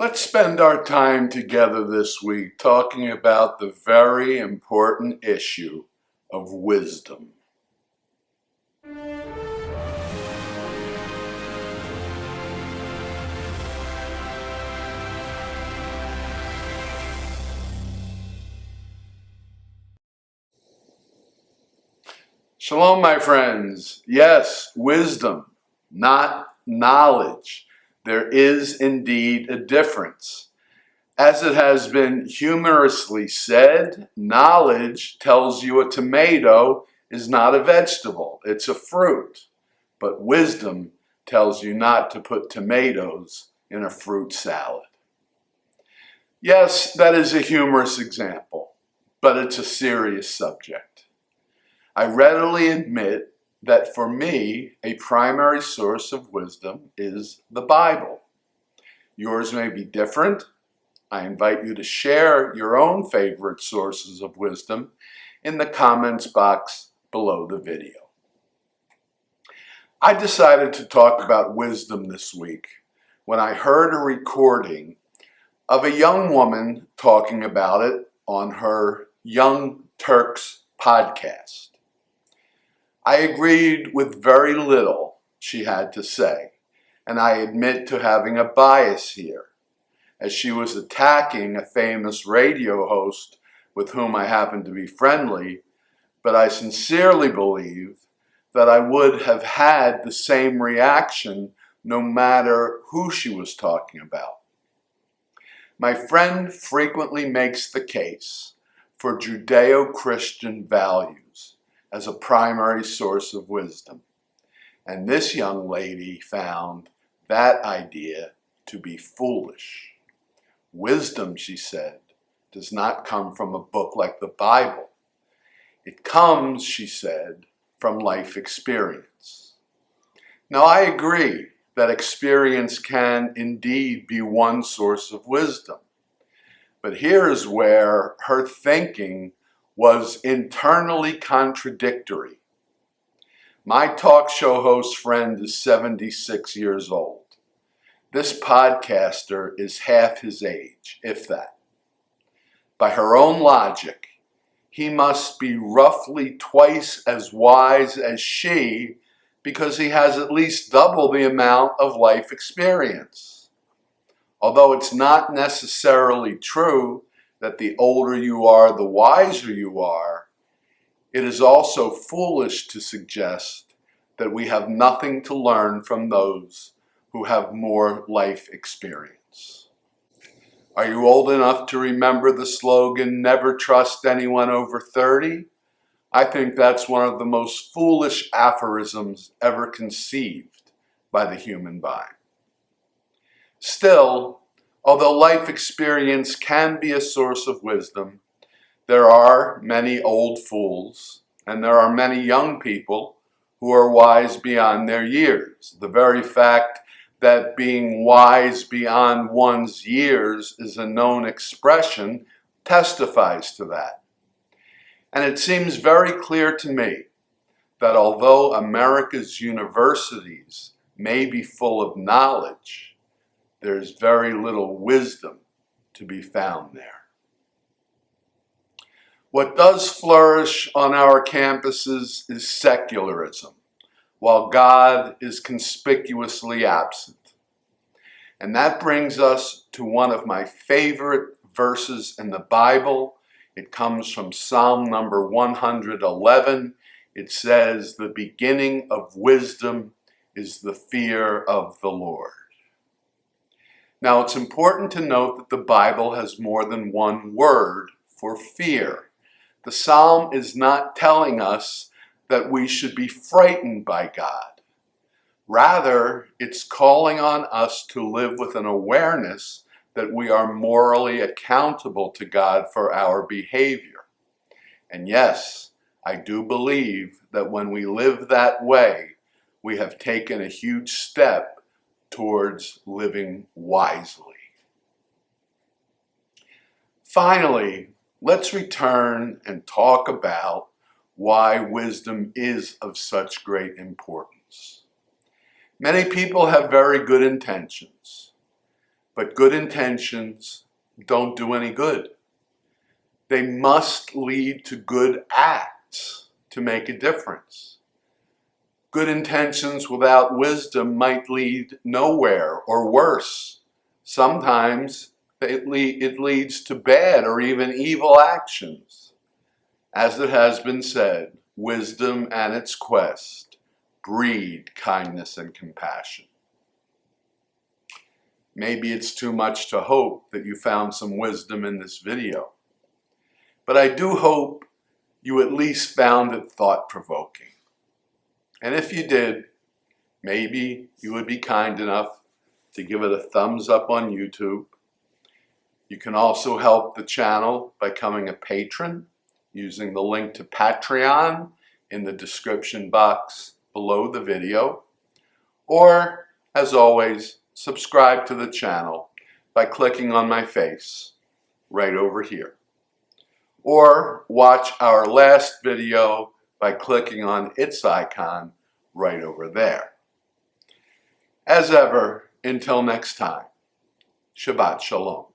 Let's spend our time together this week talking about the very important issue of wisdom. Shalom, my friends. Yes, wisdom, not knowledge. There is indeed a difference. As it has been humorously said, knowledge tells you a tomato is not a vegetable, it's a fruit. But wisdom tells you not to put tomatoes in a fruit salad. Yes, that is a humorous example, but it's a serious subject. I readily admit that for me, a primary source of wisdom is the Bible. Yours may be different. I invite you to share your own favorite sources of wisdom in the comments box below the video. I decided to talk about wisdom this week when I heard a recording of a young woman talking about it on her Young Turks podcast. I agreed with very little she had to say, and I admit to having a bias here, as she was attacking a famous radio host with whom I happen to be friendly, but I sincerely believe that I would have had the same reaction no matter who she was talking about. My friend frequently makes the case for Judeo-Christian values as a primary source of wisdom, and this young lady found that idea to be foolish. Wisdom, she said, does not come from a book like the Bible. It comes, she said, from life experience. Now, I agree that experience can indeed be one source of wisdom. But here is where her thinking was internally contradictory. My talk show host friend is 76 years old. This podcaster is half his age, if that. By her own logic, he must be roughly twice as wise as she because he has at least double the amount of life experience. Although it's not necessarily true that the older you are, the wiser you are, it is also foolish to suggest that we have nothing to learn from those who have more life experience. Are you old enough to remember the slogan, "Never trust anyone over 30"? I think that's one of the most foolish aphorisms ever conceived by the human mind. Still, although life experience can be a source of wisdom, there are many old fools, and there are many young people who are wise beyond their years. The very fact that being wise beyond one's years is a known expression testifies to that. And it seems very clear to me that although America's universities may be full of knowledge, there's very little wisdom to be found there. What does flourish on our campuses is secularism, while God is conspicuously absent. And that brings us to one of my favorite verses in the Bible. It comes from Psalm number 111. It says, "The beginning of wisdom is the fear of the Lord." Now, it's important to note that the Bible has more than one word for fear. The Psalm is not telling us that we should be frightened by God. Rather, it's calling on us to live with an awareness that we are morally accountable to God for our behavior. And yes, I do believe that when we live that way, we have taken a huge step towards living wisely. Finally, let's return and talk about why wisdom is of such great importance. Many people have very good intentions, But good intentions don't do any good. They must lead to good acts to make a difference. Good intentions without wisdom might lead nowhere, or worse. Sometimes it leads to bad or even evil actions. As it has been said, wisdom and its quest breed kindness and compassion. Maybe it's too much to hope that you found some wisdom in this video, but I do hope you at least found it thought-provoking. And if you did, maybe you would be kind enough to give it a thumbs up on YouTube. You can also help the channel by becoming a patron using the link to Patreon in the description box below the video. Or, as always, subscribe to the channel by clicking on my face right over here. Or watch our last video by clicking on its icon right over there. As ever, until next time, Shabbat Shalom.